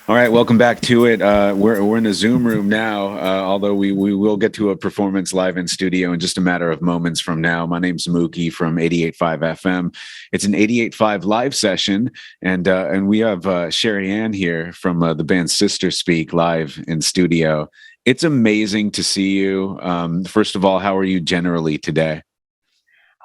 All right, welcome back to it. We're in a Zoom room now, although we will get to a performance live in studio in just a matter of moments from now. My name's Mookie from 88.5 FM. It's an 88.5 live session, and we have Sherri Anne here from the band Sister Speak live in studio. It's amazing to see you. First of all, how are you generally today?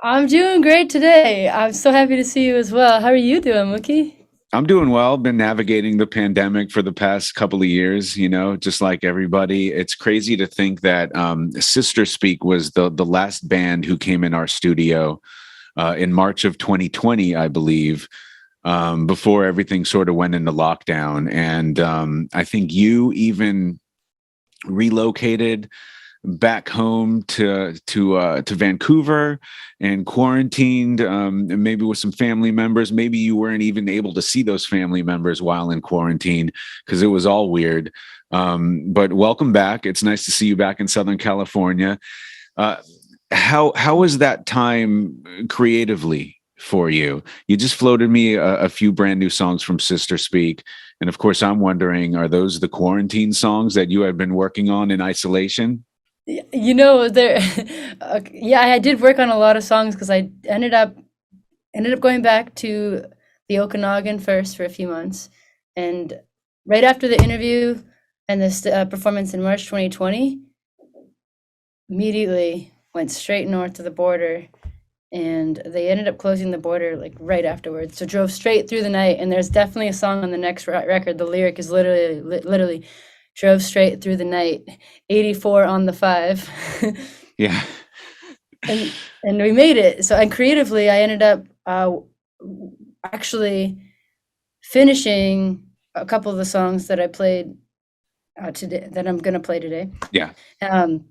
I'm doing great today. I'm so happy to see you as well. How are you doing, Mookie? I'm doing well. Been navigating the pandemic for the past couple of years, just like everybody. It's crazy to think that Sister Speak was the last band who came in our studio in March of 2020, I believe, before everything sort of went into lockdown. And I think you even relocated back home to Vancouver and quarantined, and maybe with some family members. Maybe you weren't even able to see those family members while in quarantine because it was all weird. But welcome back. It's nice to see you back in Southern California. Uh, how was that time creatively for you? You just floated me a few brand new songs from Sister Speak. And of course, I'm wondering, are those the quarantine songs that you had been working on in isolation? There, yeah, I did work on a lot of songs because I ended up going back to the Okanagan first for a few months, and right after the interview and this performance in March 2020, immediately went straight north to the border, and they ended up closing the border like right afterwards. So drove straight through the night, and there's definitely a song on the next record. The lyric is literally drove straight through the night, 84 on the 5. Yeah. And we made it. So and creatively, I ended up actually finishing a couple of the songs that I played today that I'm gonna play today. Yeah. Um,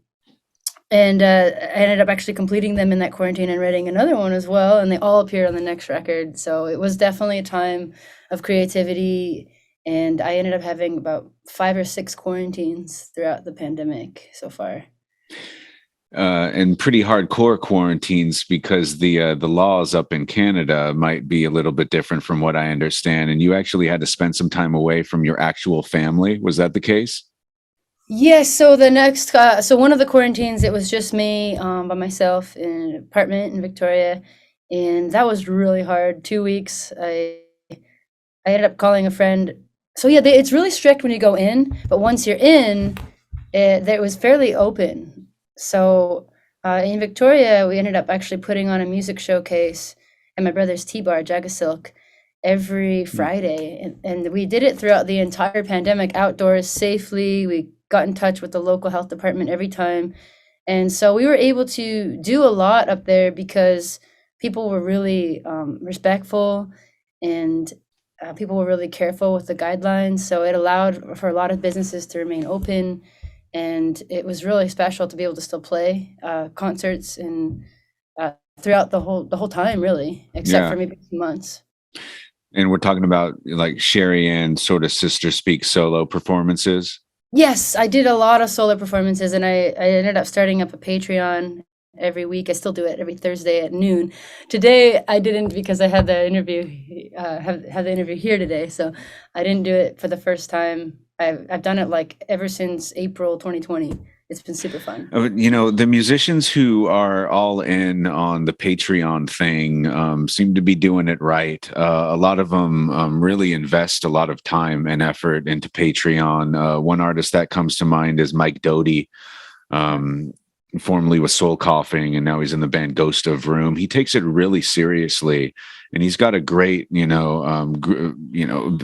and I ended up actually completing them in that quarantine and writing another one as well, and they all appear on the next record. So it was definitely a time of creativity, and I ended up having about 5 or 6 quarantines throughout the pandemic so far. And pretty hardcore quarantines because the laws up in Canada might be a little bit different from what I understand. And you actually had to spend some time away from your actual family. Was that the case? Yes, so so one of the quarantines, it was just me by myself in an apartment in Victoria, and that was really hard. 2 weeks. I ended up calling a friend. So yeah, it's really strict when you go in, but once you're in, it was fairly open. So in Victoria, we ended up actually putting on a music showcase at my brother's tea bar, Silk, every Mm. Friday, and we did it throughout the entire pandemic outdoors safely. We got in touch with the local health department every time, and so we were able to do a lot up there because people were really respectful, and people were really careful with the guidelines. So it allowed for a lot of businesses to remain open, and it was really special to be able to still play concerts and throughout the whole time, really, except for Yeah. maybe 2 months. And we're talking about like Sherri Anne sort of Sister Speak solo performances. Yes, I did a lot of solo performances, and I ended up starting up a Patreon every week. I still do it every Thursday at noon. Today I didn't because I had the interview have the interview here today, so I didn't do it for the first time. I've done it like ever since April 2020. It's been super fun. The musicians who are all in on the Patreon thing seem to be doing it right. A lot of them really invest a lot of time and effort into Patreon. One artist that comes to mind is Mike Doty, um, formerly with Soul Coughing, and now he's in the band Ghost of Room. He takes it really seriously, and he's got a great,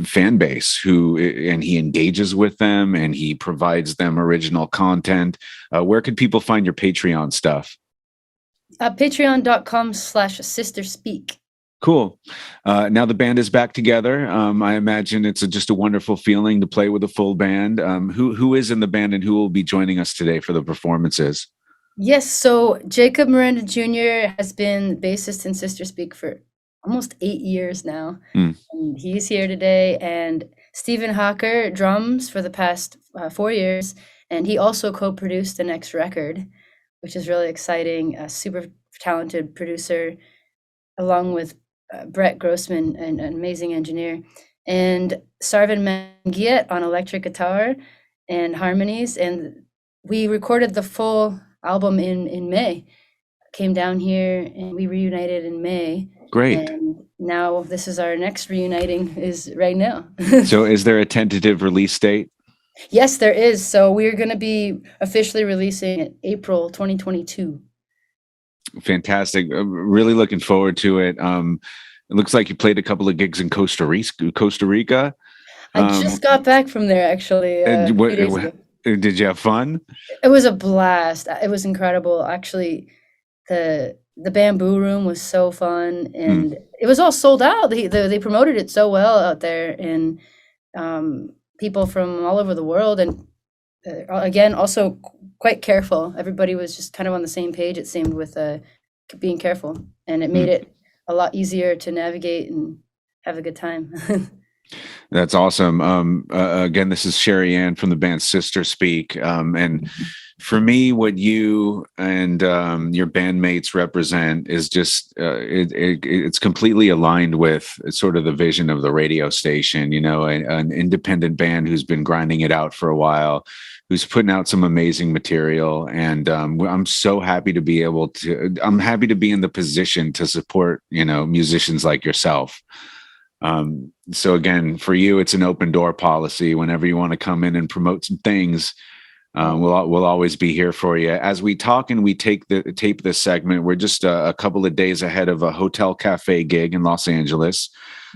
fan base and he engages with them, and he provides them original content. Where could people find your Patreon stuff? Patreon.com/sisterspeak. Cool. Now the band is back together. I imagine it's just a wonderful feeling to play with a full band. Who is in the band and who will be joining us today for the performances? Yes, so Jacob Miranda Jr. has been bassist in Sister Speak for almost 8 years now. Mm. And he's here today. And Stephen Hawker drums for the past 4 years. And he also co-produced the next record, which is really exciting. A super talented producer, along with Brett Grossman, an amazing engineer. and Sarvan Mangiat on electric guitar and harmonies. And we recorded the full album in May. Came down here and we reunited in May. Great. And now this is our next reuniting is right now. So is there a tentative release date? Yes, there is. So we're going to be officially releasing in April 2022. Fantastic. Really looking forward to it. It looks like you played a couple of gigs in Costa Rica. I just got back from there actually a few days ago. Did you have fun? It was a blast. It was incredible. Actually, the Bamboo Room was so fun, and it was all sold out. They promoted it so well out there, and people from all over the world, and again, also quite careful. Everybody was just kind of on the same page, it seemed, with being careful, and it made it a lot easier to navigate and have a good time. That's awesome. Again, this is Sherri Anne from the band Sister Speak. And for me, what you and your bandmates represent is just, it's completely aligned with sort of the vision of the radio station, you know, an independent band who's been grinding it out for a while, who's putting out some amazing material. And I'm so happy to be I'm happy to be in the position to support, you know, musicians like yourself. So again, for you, it's an open door policy. Whenever you want to come in and promote some things, we'll always be here for you. As we talk and we tape this segment, we're just a couple of days ahead of a Hotel Cafe gig in Los Angeles.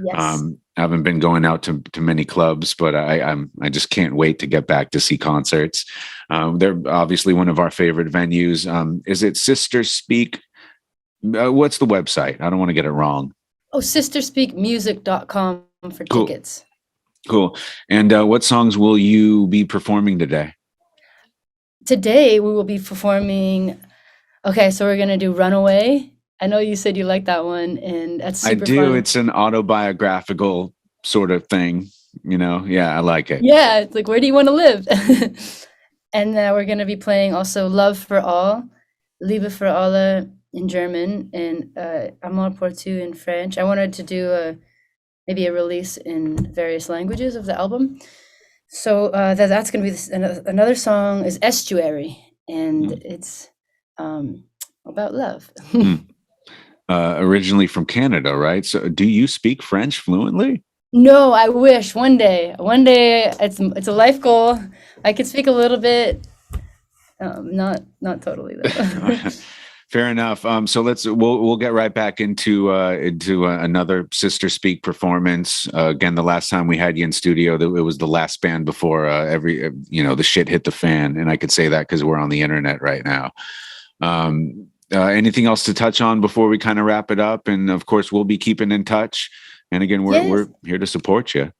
Yes. I haven't been going out to many clubs, but I just can't wait to get back to see concerts. They're obviously one of our favorite venues. Is it Sister Speak? What's the website? I don't want to get it wrong. Oh, sisterspeakmusic.com for tickets. Cool. And what songs will you be performing today? Today we will be performing. Okay, so we're gonna do "Runaway." I know you said you like that one, and that's super fun. It's an autobiographical sort of thing, you know. Yeah, I like it. Yeah, it's like, where do you want to live? And we're gonna be playing also "Love for All," "Liebe für alle" in German, and "Amour pour tout" in French. I wanted to do maybe a release in various languages of the album. So that's going to be another song is Estuary, and it's about love. Originally from Canada, right? So do you speak French fluently? No, I wish one day. One day, it's a life goal. I could speak a little bit, not totally though. Fair enough. So we'll get right back into another Sister Speak performance. Again, the last time we had you in studio, it was the last band before the shit hit the fan, and I could say that because we're on the internet right now. Anything else to touch on before we kind of wrap it up? And of course, we'll be keeping in touch. And again, we're here to support you.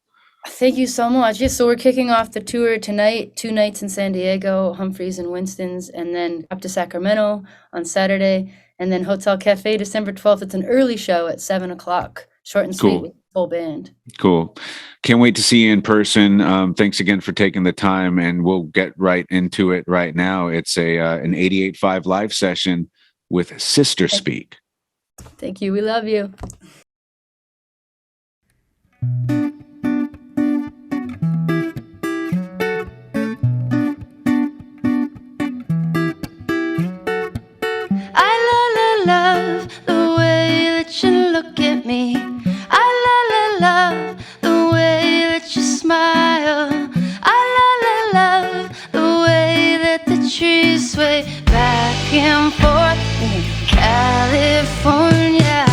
Thank you so much. Yes, so we're kicking off the tour tonight, 2 nights in San Diego, Humphreys and Winston's, and then up to Sacramento on Saturday, and then Hotel Cafe December 12th. It's an early show at 7 o'clock, short and sweet, with full band. Cool. Can't wait to see you in person. Thanks again for taking the time, and we'll get right into it right now. It's an 88.5 live session with Sister Speak. Thank you. We love you. Love the way that you look at me. I love the way that you smile. I love the way that the trees sway back and forth in California.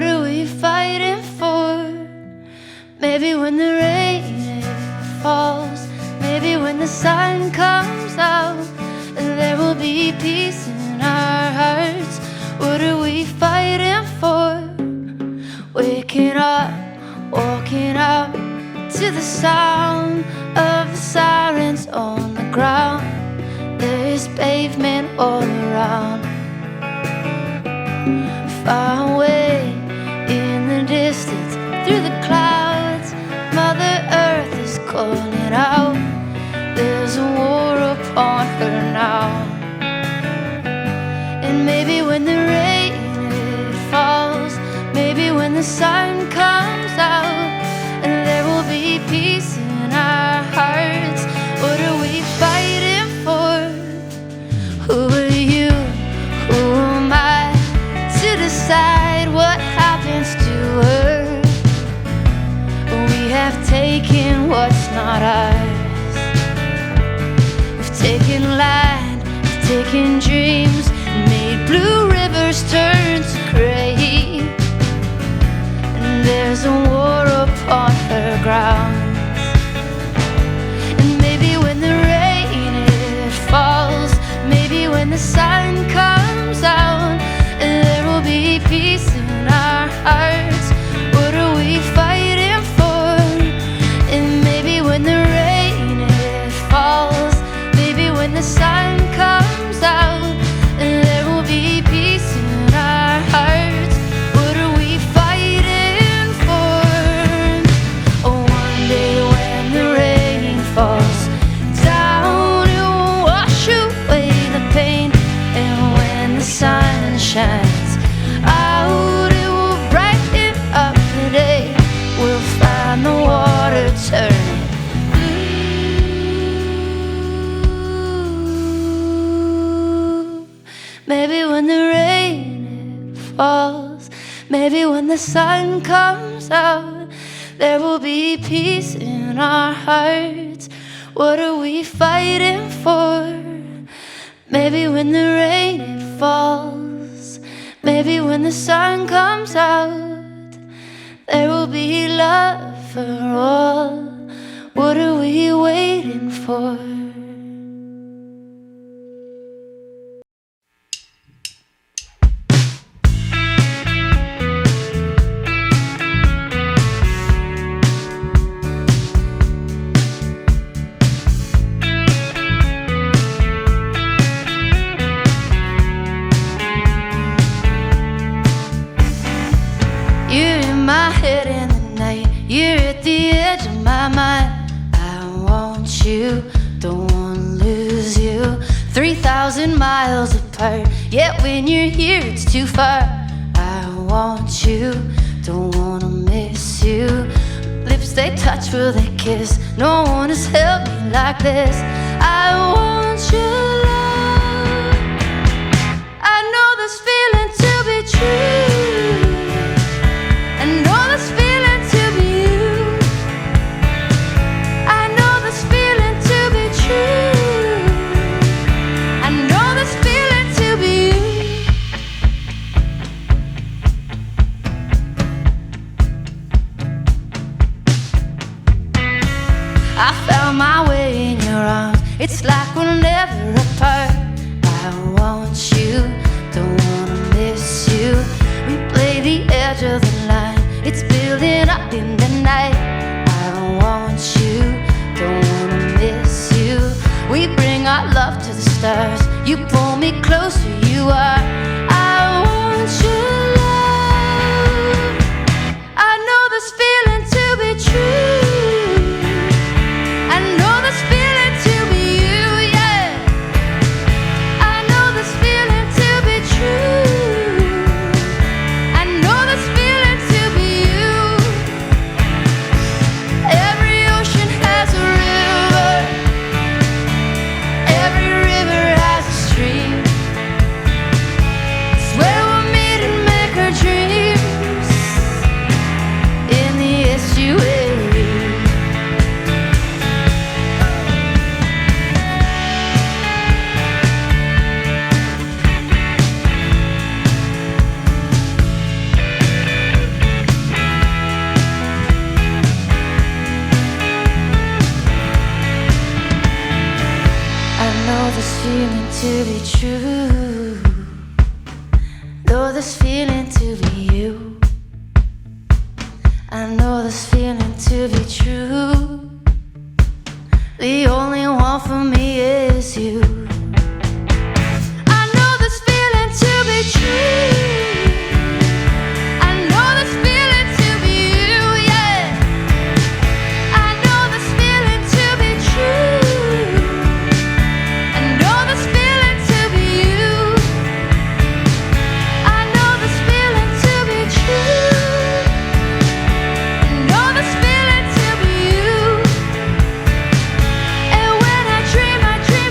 are we fighting for? Maybe when the rain falls, maybe when the sun comes out, there will be peace in our hearts. What are we fighting for? Waking up, walking out to the sound of the sirens on the ground. There's pavement all around. Far away in the distance, through the clouds, Mother Earth is calling out. There's a war upon her now. And maybe when the rain it falls, maybe when the sun comes out, and there will be peace in our hearts. What are we fighting for? Who are you? Who am I to decide what happens to her? We have taken what's not ours. We've taken land, we've taken dreams, made blue rivers turn to gray. And there's a war upon her grounds. And maybe when the rain it falls, maybe when the sun comes out, there will be peace in our hearts. What are we fighting for? And maybe when the rain it falls, maybe when the sun comes out, there will be peace in our hearts. What are we fighting for? Oh, one day when the rain falls down, it will wash away the pain. And when the sun shines out, it will brighten up the day. We'll find the water turning blue. Maybe when the rain it falls, maybe when the sun comes out, there will be peace in our hearts. What are we fighting for? Maybe when the rain it falls, maybe when the sun comes out, there will be love for all. What are we waiting for? You're in my head in the night, you're at the edge of my mind. I want you, don't wanna lose you. 3,000 miles apart, yet when you're here it's too far. I want you, don't wanna miss you. Lips they touch, will they kiss? No one has held me like this. I want your love. I know this feeling to be true. I know this feeling to be you. I know this feeling to be true. I know this feeling to be you. I found my way in your arms. It's like we're never apart. I want you, don't wanna miss you. We play the edge of the line, it's building up in the night. I want you, don't wanna miss you. We bring our love to the stars, you pull me closer, you are. I want your love. I know this feeling to be true. I know this feeling to be you, yeah. to be true, know this feeling to be you. I know this feeling to be true. The only one for me is you. I know this feeling to be true. I know this feeling to be you, yeah. I know this feeling to be true. I know this feeling to be you. I know this feeling to be true. I know this feeling to be you. And when I dream of you.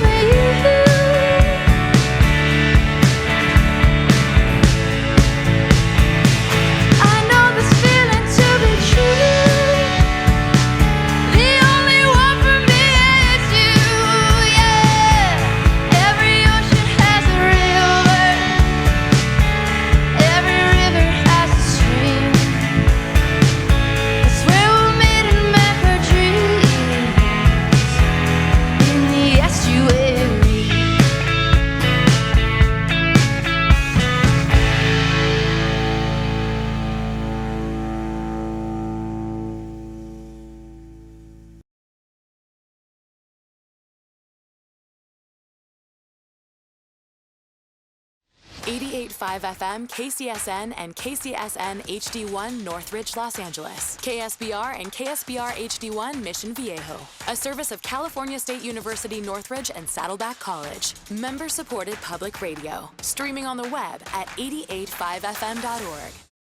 I know this feeling to be true. The only one for me is you, yeah. Every ocean has a river. Every river has a stream. That's where we meet and make our dreams. In the estuary. .5 FM, KCSN, and KCSN HD1 Northridge, Los Angeles. KSBR and KSBR HD1 Mission Viejo. A service of California State University Northridge and Saddleback College. Member-supported public radio. Streaming on the web at 885fm.org.